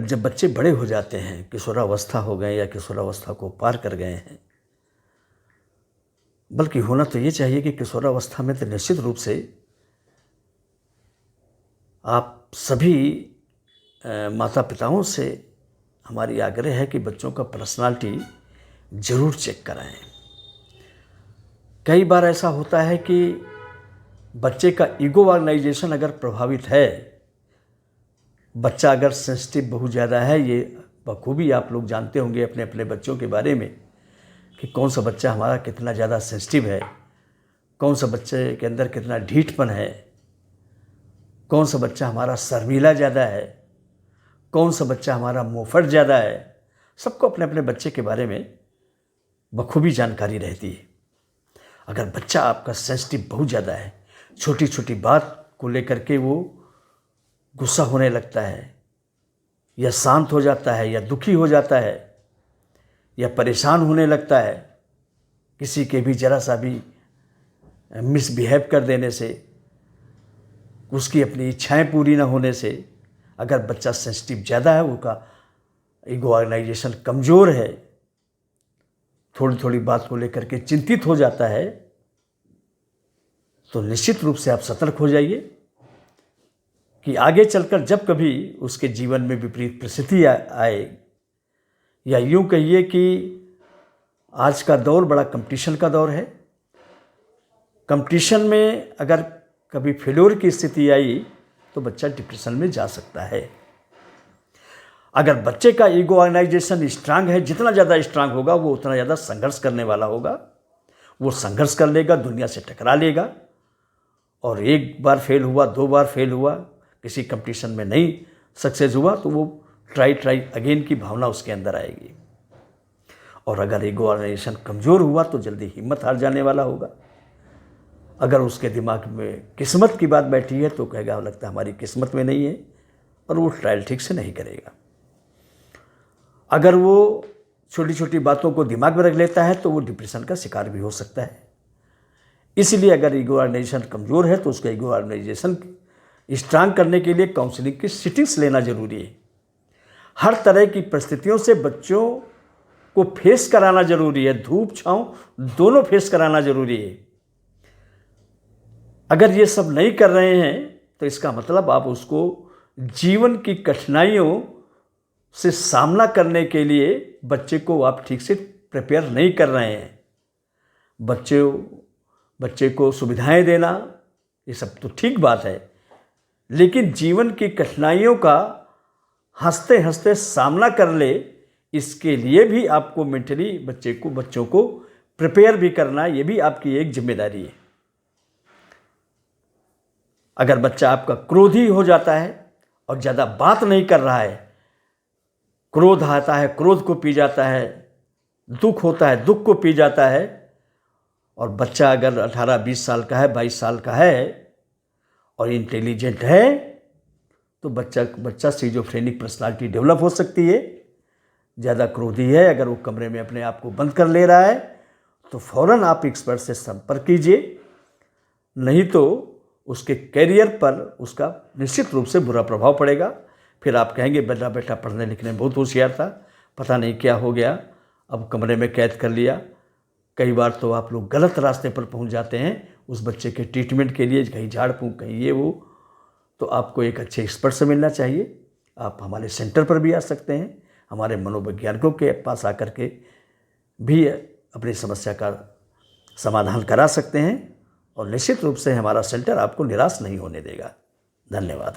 जब बच्चे बड़े हो जाते हैं, किशोरावस्था हो गए या किशोरावस्था को पार कर गए हैं, बल्कि होना तो ये चाहिए कि किशोरावस्था में तो निश्चित रूप से आप सभी माता पिताओं से हमारी आग्रह है कि बच्चों का पर्सनालिटी ज़रूर चेक कराएं। कई बार ऐसा होता है कि बच्चे का ईगो ऑर्गेनाइजेशन अगर प्रभावित है, बच्चा अगर सेंसिटिव बहुत ज़्यादा है, ये बखूबी आप लोग जानते होंगे अपने अपने बच्चों के बारे में कि कौन सा बच्चा हमारा कितना ज़्यादा सेंसिटिव है, कौन सा बच्चे के अंदर कितना ढीठपन है, कौन सा बच्चा हमारा शर्मीला ज़्यादा है, कौन सा बच्चा हमारा मुंहफट ज़्यादा है। सबको अपने अपने बच्चे के बारे में बखूबी जानकारी रहती है। अगर बच्चा आपका सेंसिटिव बहुत ज़्यादा है, छोटी छोटी बात को लेकर के वो गुस्सा होने लगता है, या शांत हो जाता है, या दुखी हो जाता है, या परेशान होने लगता है, किसी के भी ज़रा सा भी मिसबिहेव कर देने से, उसकी अपनी इच्छाएं पूरी ना होने से, अगर बच्चा सेंसिटिव ज़्यादा है, उसका ईगो ऑर्गेनाइजेशन कमज़ोर है, थोड़ी थोड़ी बात को लेकर के चिंतित हो जाता है, तो निश्चित रूप से आप सतर्क हो जाइए कि आगे चलकर जब कभी उसके जीवन में विपरीत परिस्थिति आए, या यूँ कहिए कि आज का दौर बड़ा कंपटीशन का दौर है। कंपटीशन में अगर कभी फेल्योर की स्थिति आई तो बच्चा डिप्रेशन में जा सकता है। अगर बच्चे का ईगो ऑर्गेनाइजेशन स्ट्रांग है, जितना ज़्यादा स्ट्रांग होगा वो उतना ज़्यादा संघर्ष करने वाला होगा। वो संघर्ष कर लेगा, दुनिया से टकरा लेगा, और एक बार फेल हुआ, दो बार फेल हुआ, किसी कंपटीशन में नहीं सक्सेस हुआ, तो वो ट्राई अगेन की भावना उसके अंदर आएगी। और अगर ईगो ऑर्गेनाइजेशन कमज़ोर हुआ तो जल्दी हिम्मत हार जाने वाला होगा। अगर उसके दिमाग में किस्मत की बात बैठी है तो कहेगा लगता है हमारी किस्मत में नहीं है, और वो ट्रायल ठीक से नहीं करेगा। अगर वो छोटी छोटी बातों को दिमाग में रख लेता है तो वो डिप्रेशन का शिकार भी हो सकता है। इसलिए अगर ईगो ऑर्गेनाइजेशन कमज़ोर है तो उसका ईगो ऑर्गेनाइजेशन स्ट्रांग करने के लिए काउंसलिंग की सिटिंग्स लेना ज़रूरी है। हर तरह की परिस्थितियों से बच्चों को फेस कराना ज़रूरी है, धूप छांव दोनों फेस कराना ज़रूरी है। अगर ये सब नहीं कर रहे हैं तो इसका मतलब आप उसको जीवन की कठिनाइयों से सामना करने के लिए बच्चे को आप ठीक से प्रिपेयर नहीं कर रहे हैं। बच्चे को सुविधाएं देना ये सब तो ठीक बात है, लेकिन जीवन की कठिनाइयों का हंसते हंसते सामना कर ले, इसके लिए भी आपको मेंटली बच्चों को प्रिपेयर भी करना, ये भी आपकी एक जिम्मेदारी है। अगर बच्चा आपका क्रोधी हो जाता है और ज़्यादा बात नहीं कर रहा है, क्रोध आता है क्रोध को पी जाता है, दुख होता है दुख को पी जाता है, और बच्चा अगर 18-20 साल का है, 22 साल का है और इंटेलिजेंट है तो बच्चा सिजोफ्रेनिक पर्सनालिटी डेवलप हो सकती है। ज़्यादा क्रोधी है, अगर वो कमरे में अपने आप को बंद कर ले रहा है तो फ़ौरन आप एक्सपर्ट से संपर्क कीजिए, नहीं तो उसके कैरियर पर उसका निश्चित रूप से बुरा प्रभाव पड़ेगा। फिर आप कहेंगे बेटा पढ़ने लिखने में बहुत होशियार था, पता नहीं क्या हो गया, अब कमरे में कैद कर लिया। कई बार तो आप लोग गलत रास्ते पर पहुंच जाते हैं उस बच्चे के ट्रीटमेंट के लिए, कहीं झाड़ फूंक कहीं ये वो। तो आपको एक अच्छे एक्सपर्ट से मिलना चाहिए। आप हमारे सेंटर पर भी आ सकते हैं, हमारे मनोवैज्ञानिकों के पास आकर के भी अपनी समस्या का समाधान करा सकते हैं, और निश्चित रूप से हमारा सेंटर आपको निराश नहीं होने देगा। धन्यवाद।